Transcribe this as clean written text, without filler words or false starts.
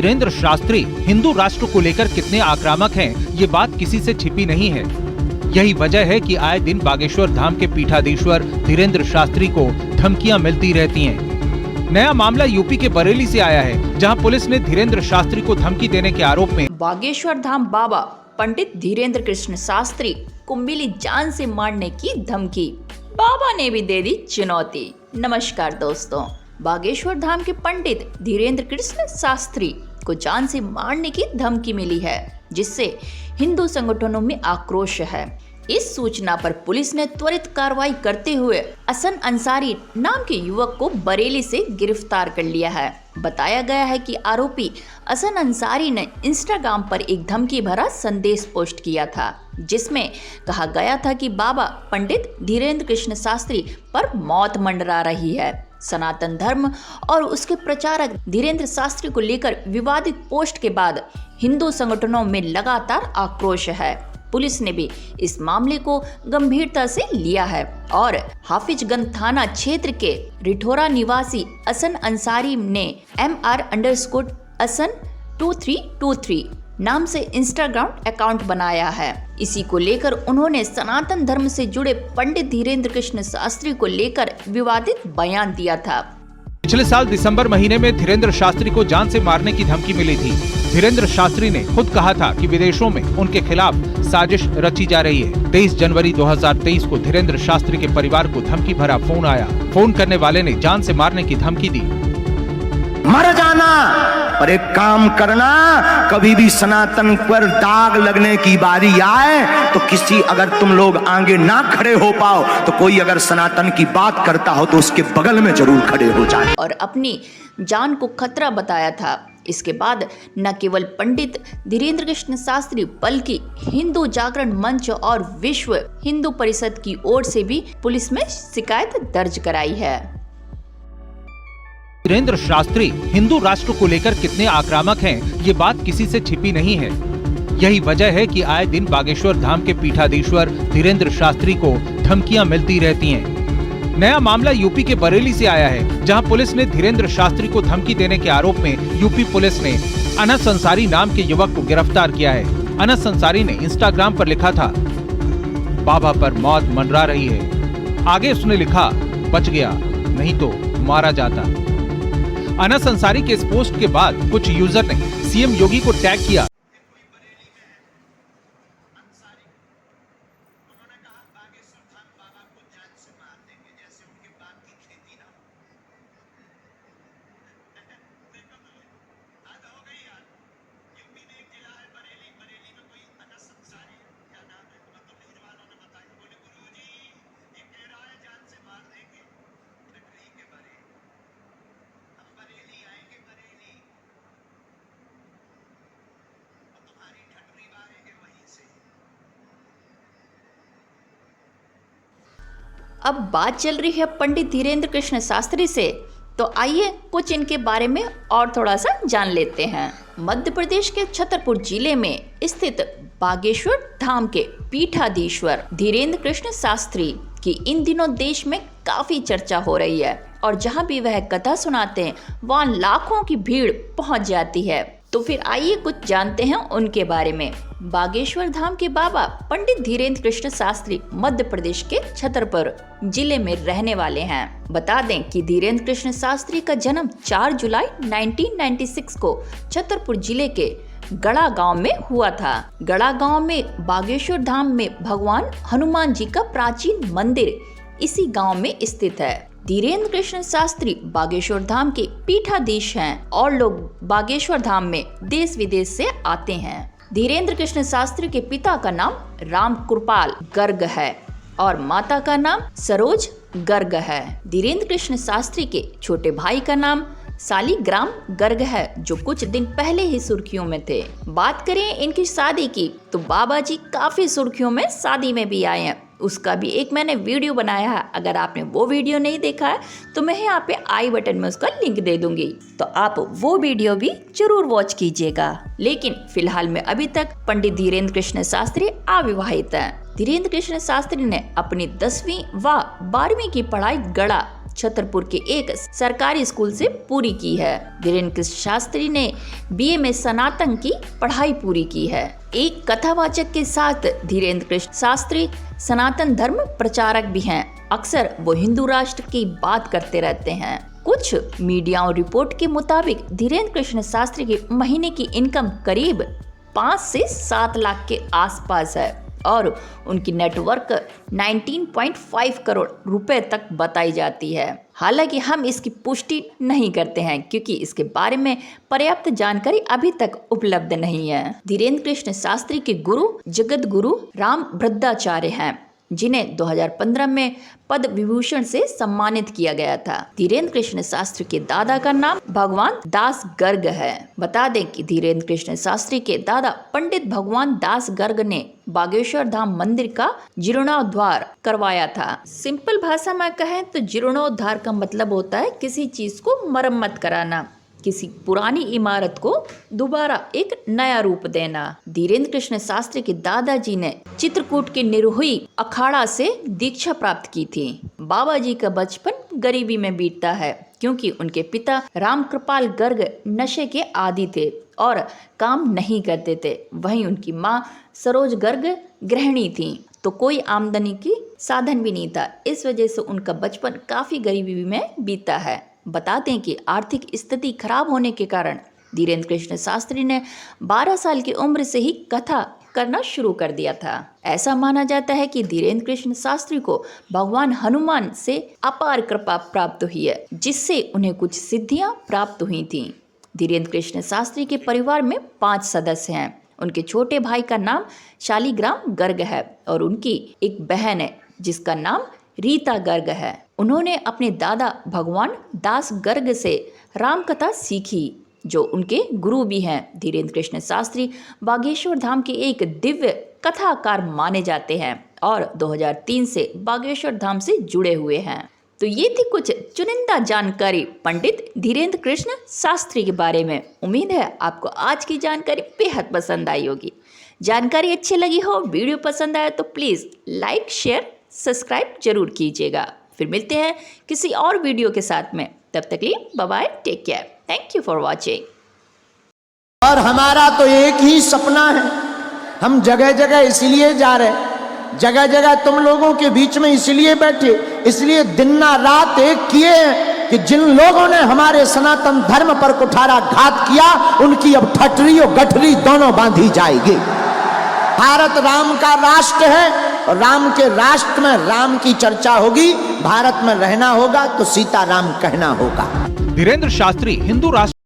धीरेंद्र शास्त्री हिंदू राष्ट्र को लेकर कितने आक्रामक हैं, ये बात किसी से छिपी नहीं है। यही वजह है कि आए दिन बागेश्वर धाम के पीठाधीश्वर धीरेंद्र शास्त्री को धमकियां मिलती रहती हैं। नया मामला यूपी के बरेली से आया है, जहां पुलिस ने धीरेंद्र शास्त्री को धमकी देने के आरोप में बागेश्वर धाम बाबा पंडित धीरेंद्र कृष्ण शास्त्री को मिली जान से मारने की धमकी। बाबा ने भी दे दी चुनौती। नमस्कार दोस्तों, बागेश्वर धाम के पंडित धीरेंद्र कृष्ण शास्त्री को जान से मारने की धमकी मिली है, जिससे हिंदू संगठनों में आक्रोश है। इस सूचना पर पुलिस ने त्वरित कार्रवाई करते हुए हसन अंसारी नाम के युवक को बरेली से गिरफ्तार कर लिया है। बताया गया है कि आरोपी हसन अंसारी ने इंस्टाग्राम पर एक धमकी भरा संदेश पोस्ट किया था, जिसमें कहा गया था कि बाबा पंडित धीरेंद्र कृष्ण शास्त्री पर मौत मंडरा रही है। सनातन धर्म और उसके प्रचारक धीरेंद्र शास्त्री को लेकर विवादित पोस्ट के बाद हिंदू संगठनों में लगातार आक्रोश है। पुलिस ने भी इस मामले को गंभीरता से लिया है और हाफिजगंज थाना क्षेत्र के रिठोरा निवासी हसन अंसारी ने MR_हसन 2323 नाम से इंस्टाग्राम अकाउंट बनाया है। इसी को लेकर उन्होंने सनातन धर्म से जुड़े पंडित धीरेंद्र कृष्ण शास्त्री को लेकर विवादित बयान दिया था। पिछले साल दिसंबर महीने में धीरेंद्र शास्त्री को जान से मारने की धमकी मिली थी। धीरेंद्र शास्त्री ने खुद कहा था कि विदेशों में उनके खिलाफ साजिश रची जा रही है। 23 जनवरी 2023 को धीरेंद्र शास्त्री के परिवार को धमकी भरा फोन आया। फोन करने वाले ने जान से मारने की धमकी दी। मर जाना, और एक काम करना, कभी भी सनातन पर दाग लगने की बारी आए तो किसी, अगर तुम लोग आगे ना खड़े हो पाओ तो कोई अगर सनातन की बात करता हो तो उसके बगल में जरूर खड़े हो जाए। और अपनी जान को खतरा बताया था। इसके बाद न केवल पंडित धीरेंद्र कृष्ण शास्त्री बल्कि हिंदू जागरण मंच और विश्व हिंदू परिषद की ओर से भी पुलिस में शिकायत दर्ज कराई है। धीरेंद्र शास्त्री हिंदू राष्ट्र को लेकर कितने आक्रामक हैं, ये बात किसी से छिपी नहीं है। यही वजह है कि आए दिन बागेश्वर धाम के पीठाधीश्वर धीरेंद्र शास्त्री को धमकियां मिलती रहती हैं। नया मामला यूपी के बरेली से आया है, जहां पुलिस ने धीरेंद्र शास्त्री को धमकी देने के आरोप में यूपी पुलिस ने अनस अंसारी नाम के युवक को गिरफ्तार किया है। अनस अंसारी ने इंस्टाग्राम पर लिखा था, बाबा पर मौत मंडरा रही है। आगे उसने लिखा, बच गया नहीं तो मारा जाता। अनस अंसारी के इस पोस्ट के बाद कुछ यूजर ने सीएम योगी को टैग किया। अब बात चल रही है पंडित धीरेंद्र कृष्ण शास्त्री से, तो आइए कुछ इनके बारे में और थोड़ा सा जान लेते हैं। मध्य प्रदेश के छतरपुर जिले में स्थित बागेश्वर धाम के पीठाधीश्वर धीरेंद्र कृष्ण शास्त्री की इन दिनों देश में काफी चर्चा हो रही है और जहां भी वह कथा सुनाते हैं वहां लाखों की भीड़ पहुंच जाती है। तो फिर आइए कुछ जानते हैं उनके बारे में। बागेश्वर धाम के बाबा पंडित धीरेंद्र कृष्ण शास्त्री मध्य प्रदेश के छतरपुर जिले में रहने वाले हैं। बता दें कि धीरेंद्र कृष्ण शास्त्री का जन्म 4 जुलाई 1996 को छतरपुर जिले के गड़ा गांव में हुआ था। गड़ा गांव में बागेश्वर धाम में भगवान हनुमान जी का प्राचीन मंदिर इसी गांव में स्थित है। धीरेंद्र कृष्ण शास्त्री बागेश्वर धाम के पीठाधीश हैं और लोग बागेश्वर धाम में देश विदेश से आते हैं। धीरेंद्र कृष्ण शास्त्री के पिता का नाम राम कृपाल गर्ग है और माता का नाम सरोज गर्ग है। धीरेंद्र कृष्ण शास्त्री के छोटे भाई का नाम सालीग्राम गर्ग है, जो कुछ दिन पहले ही सुर्खियों में थे। बात करें इनकी शादी की तो बाबा जी काफी सुर्खियों में शादी में भी आए हैं। उसका भी एक मैंने वीडियो बनाया है, अगर आपने वो वीडियो नहीं देखा है तो मैं यहाँ पे आई बटन में उसका लिंक दे दूंगी, तो आप वो वीडियो भी जरूर वॉच कीजिएगा। लेकिन फिलहाल में अभी तक पंडित धीरेंद्र कृष्ण शास्त्री अविवाहित हैं। धीरेंद्र कृष्ण शास्त्री ने अपनी 10वीं व 12वीं की पढ़ाई गड़ा छतरपुर के एक सरकारी स्कूल से पूरी की है। धीरेन्द्र कृष्ण शास्त्री ने बीए में सनातन की पढ़ाई पूरी की है। एक कथावाचक के साथ धीरेन्द्र कृष्ण शास्त्री सनातन धर्म प्रचारक भी हैं। अक्सर वो हिंदू राष्ट्र की बात करते रहते हैं। कुछ मीडिया और रिपोर्ट के मुताबिक धीरेन्द्र कृष्ण शास्त्री की महीने की इनकम करीब 5 से 7 लाख के आसपास है और उनकी नेटवर्क 19.5 करोड़ रुपए तक बताई जाती है। हालांकि हम इसकी पुष्टि नहीं करते हैं क्योंकि इसके बारे में पर्याप्त जानकारी अभी तक उपलब्ध नहीं है। धीरेन्द्र कृष्ण शास्त्री के गुरु जगत गुरु रामभद्राचार्य हैं, जिन्हें 2015 में पद्म विभूषण से सम्मानित किया गया था। धीरेन्द्र कृष्ण शास्त्री के दादा का नाम भगवान दास गर्ग है। बता दें कि धीरेन्द्र कृष्ण शास्त्री के दादा पंडित भगवान दास गर्ग ने बागेश्वर धाम मंदिर का जीर्णोद्धार करवाया था। सिंपल भाषा में कहें तो जीर्णोद्धार का मतलब होता है किसी चीज को मरम्मत कराना, किसी पुरानी इमारत को दोबारा एक नया रूप देना। धीरेन्द्र कृष्ण शास्त्री के दादाजी ने चित्रकूट के निरहुई अखाड़ा से दीक्षा प्राप्त की थी। बाबा जी का बचपन गरीबी में बीतता है क्योंकि उनके पिता रामकृपाल गर्ग नशे के आदी थे और काम नहीं करते थे। वहीं उनकी माँ सरोज गर्ग गृहिणी थी, तो कोई आमदनी की साधन भी नहीं था। इस वजह से उनका बचपन काफी गरीबी में बीता है। बता दें कि आर्थिक स्थिति खराब होने के कारण धीरेन्द्र कृष्ण शास्त्री ने 12 साल की उम्र से ही कथा करना शुरू कर दिया था। ऐसा माना जाता है कि धीरेन्द्र कृष्ण शास्त्री को भगवान हनुमान से अपार कृपा प्राप्त हुई है, जिससे उन्हें कुछ सिद्धियां प्राप्त हुई थीं। धीरेन्द्र कृष्ण शास्त्री के परिवार में 5 सदस्य हैं। उनके छोटे भाई का नाम शालिग्राम गर्ग है और उनकी एक बहन है जिसका नाम रीता गर्ग है। उन्होंने अपने दादा भगवान दास गर्ग से राम कथा सीखी, जो उनके गुरु भी हैं। धीरेन्द्र कृष्ण शास्त्री बागेश्वर धाम के एक दिव्य कथाकार माने जाते हैं और 2003 से बागेश्वर धाम से जुड़े हुए हैं। तो ये थी कुछ चुनिंदा जानकारी पंडित धीरेन्द्र कृष्ण शास्त्री के बारे में। उम्मीद है आपको आज की जानकारी बेहद पसंद आई होगी। जानकारी अच्छी लगी हो, वीडियो पसंद आया तो प्लीज़ लाइक शेयर सब्सक्राइब जरूर कीजिएगा। फिर मिलते हैं किसी और वीडियो के साथ में। तब तक लिए bye bye, take care, thank you for watching. और हमारा तो एक ही सपना है, हम जगह जगह इसलिए जा रहे, जगह जगह तुम लोगों के बीच में इसलिए बैठे, इसलिए दिन ना रात एक किए हैं कि जिन लोगों ने हमारे सनातन धर्म पर कुठाराघात किया उनकी अब ठटरी और गठरी दोनों बांधी जाएगी। भारत राम का राष्ट्र है और राम के राष्ट्र में राम की चर्चा होगी। भारत में रहना होगा तो सीताराम कहना होगा। धीरेन्द्र शास्त्री हिंदू राष्ट्र